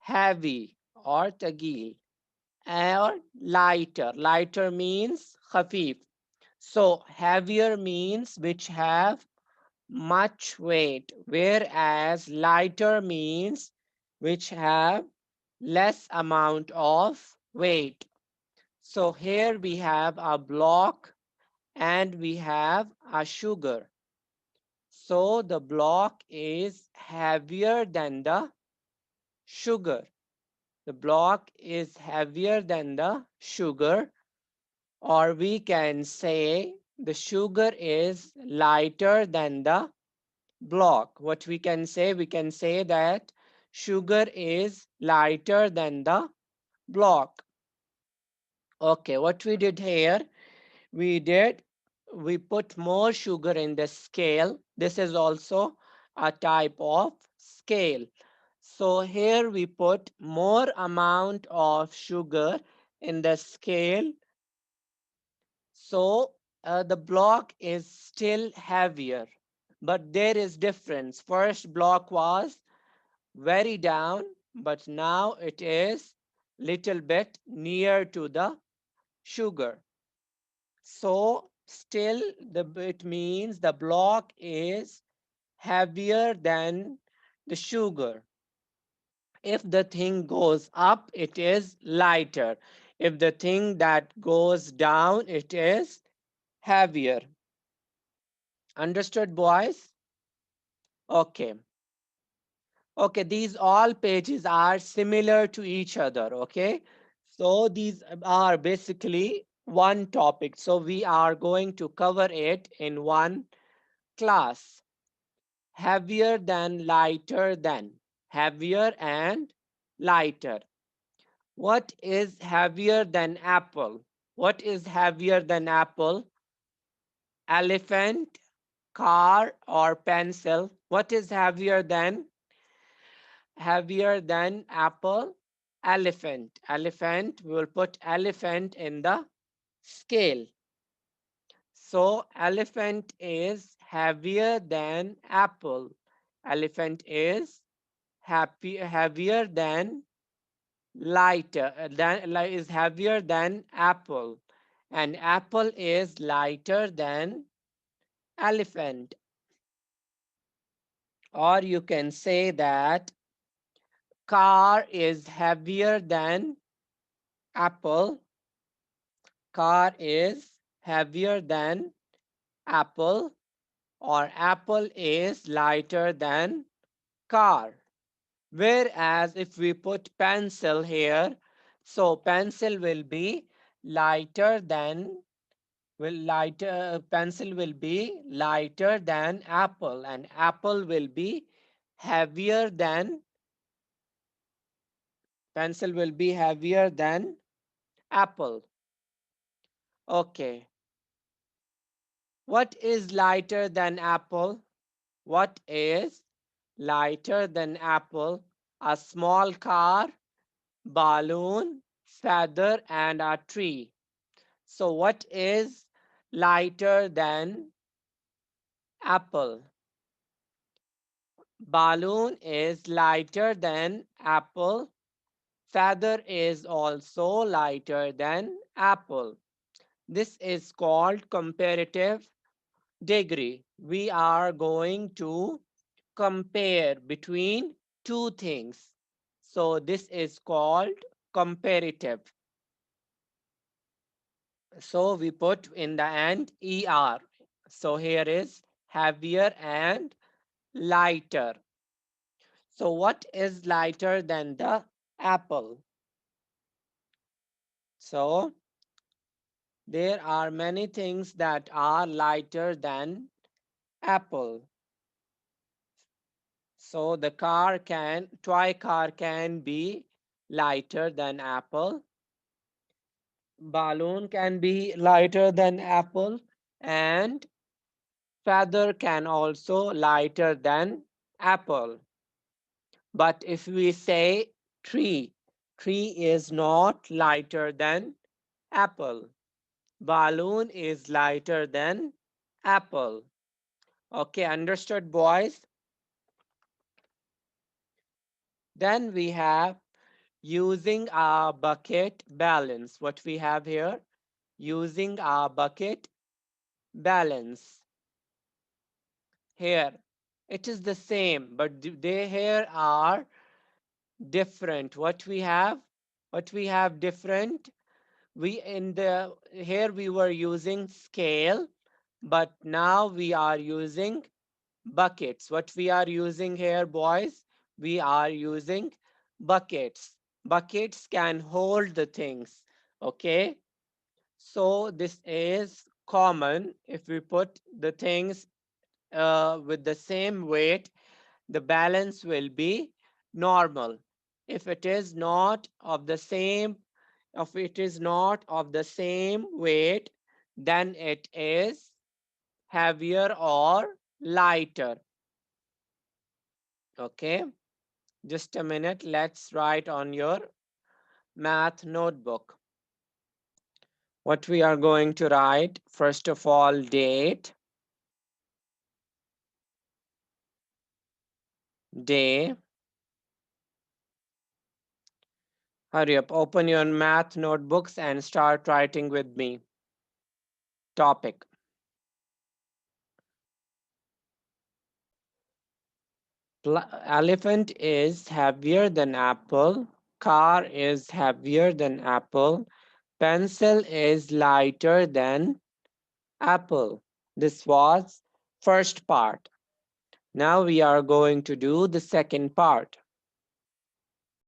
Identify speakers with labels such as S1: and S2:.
S1: heavy or tagil, or lighter. Lighter means khafif. So heavier means which have much weight, whereas lighter means which have less amount of weight. So here we have a block and we have a sugar. So the block is heavier than the sugar. The block is heavier than the sugar, or we can say the sugar is lighter than the block. What we can say? We can say that sugar is lighter than the block. Okay, what we did here, we did, we put more sugar in the scale. This is also a type of scale. So here we put more amount of sugar in the scale. So the block is still heavier, but there is difference. First block was very down, but now it is little bit near to the sugar. So still it means the block is heavier than the sugar. If the thing goes up, it is lighter. If the thing that goes down, it is heavier. Understood, boys? Okay. Okay, these all pages are similar to each other. Okay. So these are basically one topic. So we are going to cover it in one class. Heavier than, lighter than. Heavier and lighter. What is heavier than apple? What is heavier than apple? Elephant, car, or pencil? What is heavier than apple? Elephant. Elephant. We will put elephant in the scale. So elephant is heavier than apple. Elephant is heavier than lighter than is heavier than apple, and apple is lighter than elephant. Or you can say that car is heavier than apple. Car is heavier than apple, or apple is lighter than car. Whereas if we put pencil here, so pencil will be lighter than pencil will be lighter than apple, and apple will be heavier than pencil will be heavier than apple. Okay, what is lighter than apple? What is lighter than apple? A small car, balloon, feather, and a tree. So what is lighter than apple? Balloon is lighter than apple. Feather is also lighter than apple. This is called comparative degree. We are going to compare between two things. So this is called comparative. So we put in the end ER. So here is heavier and lighter. So what is lighter than the apple? So there are many things that are lighter than apple. So the toy car can be lighter than apple. Balloon can be lighter than apple, and feather can also lighter than apple. But if we say tree, tree is not lighter than apple. Balloon is lighter than apple. Okay, understood, boys? Then we have using our bucket balance. What we have here? Using our bucket balance. Here, it is the same, but they here are different. What we have different. We in the here we were using scale, but now we are using buckets. What we are using here, boys? We are using buckets. Buckets can hold the things. Okay. So this is common. If we put the things with the same weight, the balance will be normal. If it is not of the same, if it is not of the same weight, then it is heavier or lighter. Okay, just a minute. Let's write on your math notebook. What we are going to write, first of all, date, day. Hurry up, open your math notebooks and start writing with me. Topic. Elephant is heavier than apple. Car is heavier than apple. Pencil is lighter than apple. This was first part. Now we are going to do the second part.